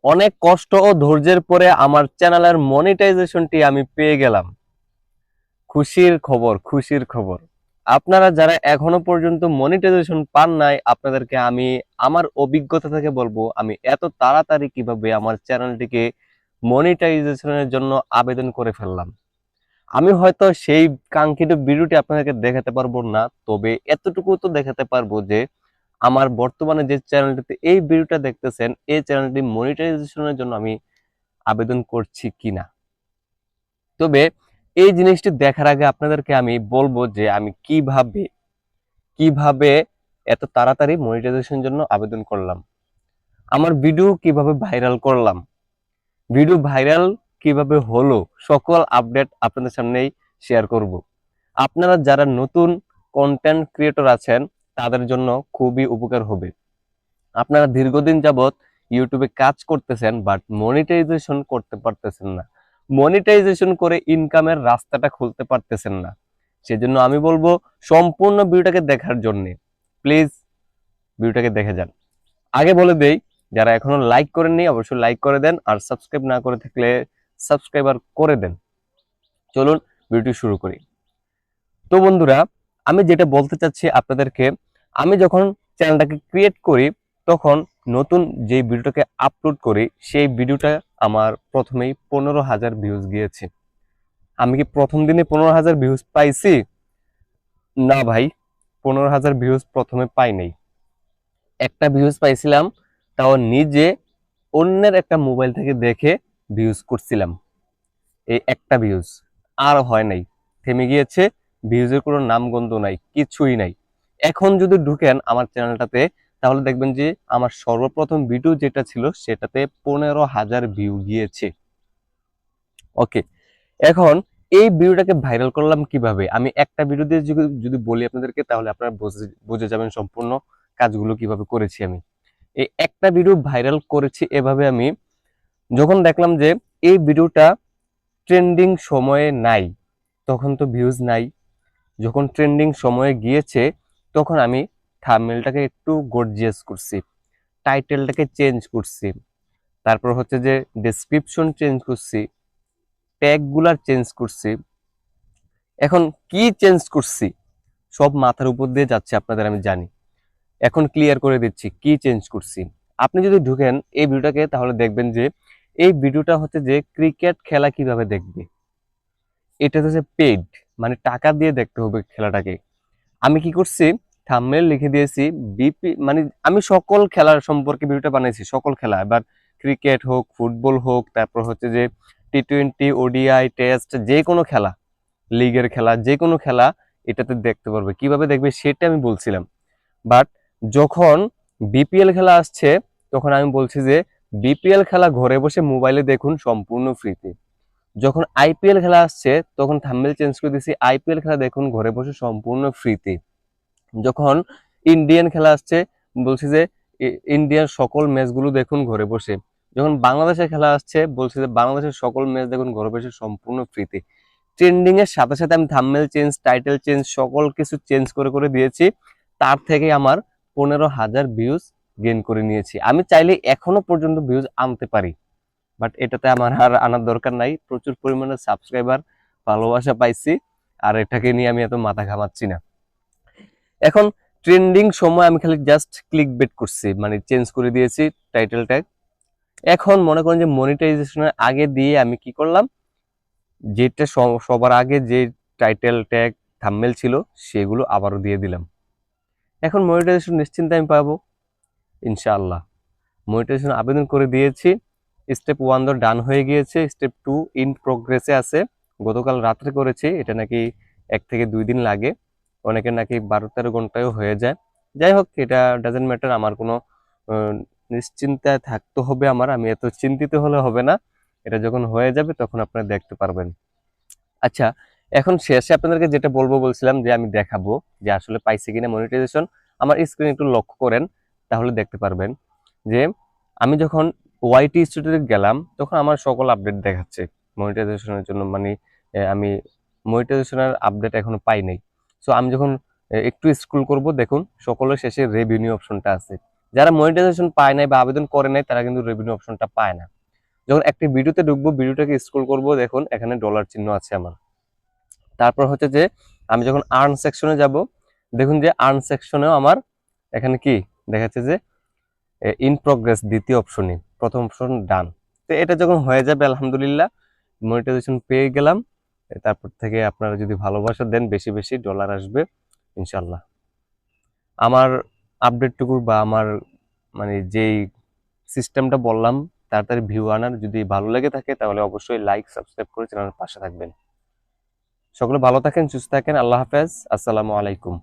অনেক কষ্ট ও ধৈর্যের পরে আমার চ্যানেলের মনিটাইজেশনটি আমি পেয়ে গেলাম। খুশির খবর, খুশির খবর। আপনারা যারা এখনো পর্যন্ত মনিটাইজেশন পান নাই, আপনাদেরকে আমি আমার অভিজ্ঞতা থেকে বলবো আমি এত তাড়াতাড়ি কিভাবে আমার চ্যানেলটিকে মনিটাইজেশনের জন্য আবেদন করে ফেললাম। আমি হয়তো সেই কাঙ্ক্ষিত ভিডিওটি আপনাদেরকে দেখাতে পারবো না, তবে এতটুকু তো দেখাতে পারবো যে আমার বর্তমানে যে চ্যানেলটিতে এই ভিডিওটা দেখতেছেন, এই চ্যানেলটি মনিটাইজেশনের জন্য আমি আবেদন করছি কিনা। তবে এই জিনিসটি দেখার আগে আপনাদেরকে আমি বলবো যে আমি কিভাবে কিভাবে এত তাড়াতাড়ি মনিটাইজেশন জন্য আবেদন করলাম, আমার ভিডিও কিভাবে ভাইরাল করলাম, ভিডিও ভাইরাল কিভাবে হলো, সকল আপডেট আপনাদের সামনেই শেয়ার করব। আপনারা যারা নতুন কন্টেন্ট ক্রিয়েটর আছেন তাদের জন্য খুবই উপকার হবে। আপনারা দীর্ঘদিন যাবত ইউটিউবে কাজ করতেছেন বাট মনিটাইজেশন করতে পারতেছেন না, মনিটাইজেশন করে ইনকামের রাস্তাটা খুলতে পারতেছেন না। সেজন্য আমি বলবো সম্পূর্ণ ভিডিওটাকে দেখার জন্য প্লিজ ভিডিওটাকে দেখে যান। আগে বলে দেই, যারা এখনো লাইক করেননি অবশ্যই লাইক করে দেন, আর সাবস্ক্রাইব না করে থাকলে সাবস্ক্রাইবার করে দেন। চলুন ভিডিওটি শুরু করি। তো বন্ধুরা, আমি যেটা বলতে চাচ্ছি আপনাদেরকে, আমি যখন চ্যানেলটাকে ক্রিয়েট করি তখন নতুন যে ভিডিওটাকে আপলোড করি সেই ভিডিওটা আমার প্রথমেই 15,000 ভিউজ গিয়েছে। আমি কি প্রথম দিনে 15,000 ভিউজ পাইছি? না ভাই, 15,000 ভিউজ প্রথমে পাই নাই। একটা ভিউজ পাইছিলাম, তাও নিজে অন্যের একটা মোবাইল থেকে দেখে ভিউজ করছিলাম। এই একটা ভিউজ, আর হয় নাই, থেমে গিয়েছে। ভিউজের কোনো নামগন্ধ নাই, কিছুই নাই। এখন যদি ঢুকেন আমার চ্যানেলটাতে তাহলে দেখবেন যে আমার সর্বপ্রথম ভিডিও যেটা ছিল সেটাতে 15,000 ভিউ গিয়েছে। ওকে, এখন এই ভিডিওটাকে ভাইরাল করলাম কিভাবে, আমি একটা ভিডিও দিয়ে যদি যদি বলি আপনাদেরকে তাহলে আপনারা বুঝে যাবেন সম্পূর্ণ কাজগুলো কিভাবে করেছি আমি। এই একটা ভিডিও ভাইরাল করেছি এভাবে, আমি যখন দেখলাম যে এই ভিডিওটা ট্রেন্ডিং সময়ে নাই, তখন তো ভিউজ নাই। যখন ট্রেন্ডিং সময়ে গিয়েছে তখন আমি থাম্বনেলটাকে একটু গর্জিয়াস করছি, টাইটেলটাকে চেঞ্জ করছি, তারপর হচ্ছে যে ডেসক্রিপশন চেঞ্জ করছি, ট্যাগগুলার চেঞ্জ করছি। এখন কি চেঞ্জ করছি সব মাথার উপর দিয়ে যাচ্ছে আপনাদের আমি জানি, এখন ক্লিয়ার করে দিচ্ছি কি চেঞ্জ করছি। আপনি যদি ঢুকেন এই ভিডিওটাকে তাহলে দেখবেন যে এই ভিডিওটা হচ্ছে যে ক্রিকেট খেলা কিভাবে দেখবে, এটা হচ্ছে পেইড, মানে টাকা দিয়ে দেখতে হবে খেলাটাকে। আমি কি করছি, থাম্বনেল লিখে দিয়েছি বিপি, মানে আমি সকল খেলার সম্পর্কে ভিডিওটা বানাইছি, সকল খেলা। এবার ক্রিকেট হোক, ফুটবল হোক, তারপর হচ্ছে যে টি-20, ওডিআই, টেস্ট, যে কোনো খেলা, লিগের খেলা, যে কোনো খেলা এটাতে দেখতে পারবে। কিভাবে দেখবে সেটা আমি বলছিলাম। বাট যখন বিপিএল খেলা আসছে তখন আমি বলছি যে বিপিএল খেলা ঘরে বসে মোবাইলে দেখুন সম্পূর্ণ ফ্রিতে। যখন আইপিএল খেলা আসছে তখন থাম্বনেল চেঞ্জ করে দিয়েছি আইপিএল খেলা দেখুন ঘরে বসে সম্পূর্ণ ফ্রিতে। যখন ইন্ডিয়ান খেলা আসছে বলছি যে ইন্ডিয়ার সকল ম্যাচগুলো দেখুন ঘরে বসে। যখন বাংলাদেশের খেলা আসছে বলছি যে বাংলাদেশের সকল ম্যাচ দেখুন ঘরে বসে সম্পূর্ণ ফ্রিতে। ট্রেন্ডিং এর সাথে সাথে আমি থাম্বনেল চেঞ্জ, টাইটেল চেঞ্জ, সকল কিছু চেঞ্জ করে করে দিয়েছি। তার থেকে আমার 15,000 ভিউজ গেইন করে নিয়েছি। আমি চাইলে এখনো পর্যন্ত ভিউজ আনতে পারি, বাট এটাতে আমার আর আনার দরকার নাই। প্রচুর পরিমাণে সাবস্ক্রাইবার, ভালোবাসা পাইছি, আর এটাকে নিয়ে আমি এত মাথা ঘামাচ্ছি না। এখন ট্রেন্ডিং সময় আমি খালি জাস্ট ক্লিক বেট করছি, মানে চেঞ্জ করে দিয়েছি টাইটেল ট্যাগ। এখন মনে করেন যে মনিটাইজেশনের আগে দিয়ে আমি কি করলাম, যেটা সবার আগে যে টাইটেল ট্যাগ থাম্বনেল ছিল সেগুলো আবারও দিয়ে দিলাম। এখন মনিটাইজেশন নিশ্চিন্তে আমি পাবো ইনশাআল্লাহ। মনিটাইজেশন আবেদন করে দিয়েছি, স্টেপ 1 তো ডান হয়ে গিয়েছে, স্টেপ 2 ইন প্রোগ্রেসে আছে। গতকাল রাত্রে করেছি, এটা নাকি 1 থেকে 2 দিন লাগে, অনেকের নাকি 12-13 ঘন্টায়ও হয়ে যায়। যাই হোক, এটা ডাজেন্ট ম্যাটার, আমার কোনো নিশ্চিন্তায় থাকতে হবে আমার, আমি এত চিন্তিত হলে হবে না। এটা যখন হয়ে যাবে তখন আপনারা দেখতে পারবেন। আচ্ছা, এখন শেষে আপনাদেরকে যেটা বলবো বলছিলাম যে আমি দেখাবো যে আসলে পাইছে কিনা মনিটাইজেশন। আমার স্ক্রিন একটু লক্ষ্য করেন তাহলে দেখতে পারবেন যে আমি যখন ওয়াইটি স্টুডিওতে গেলাম তখন আমার সকল আপডেট দেখাচ্ছে মনিটাইজেশনের জন্য, মানে আমি মনিটাইজেশনের আপডেট এখনো পাই নাই। সো আমি যখন একটু স্ক্রল করব দেখুন সকলের শেষে রেভিনিউ অপশনটা আছে। যারা মনিটাইজেশন পায় নাই বা আবেদন করে নাই তারা কিন্তু রেভিনিউ অপশনটা পায় না। যখন একটি ভিডিওতে ঢুকবো, ভিডিওটাকে স্ক্রল করব, দেখুন এখানে ডলার চিহ্ন আছে আমার। তারপর হচ্ছে যে আমি যখন আর্ন সেকশনে যাব, দেখুন যে আর্ন সেকশনেও আমার এখানে কি দেখাচ্ছে যে ইন প্রগ্রেস, দ্বিতীয় অপশনই, প্রথম অপশন ডান। তো এটা যখন হয়ে যাবে আলহামদুলিল্লাহ মনিটাইজেশন পেয়ে গেলাম। তারপর থেকে আপনারা যদি ভালোবাসা দেন বেশি বেশি ডলার আসবে ইনশাল্লাহ। আমার আপডেটটুকু বা আমার মানে যেই সিস্টেমটা বললাম তাড়াতাড়ি ভিউ আনার, যদি ভালো লেগে থাকে তাহলে অবশ্যই লাইক সাবস্ক্রাইব করে চ্যানেলের পাশে থাকবেন। সকলে ভালো থাকেন, সুস্থ থাকেন, আল্লাহ হাফেজ, আসসালামু আলাইকুম।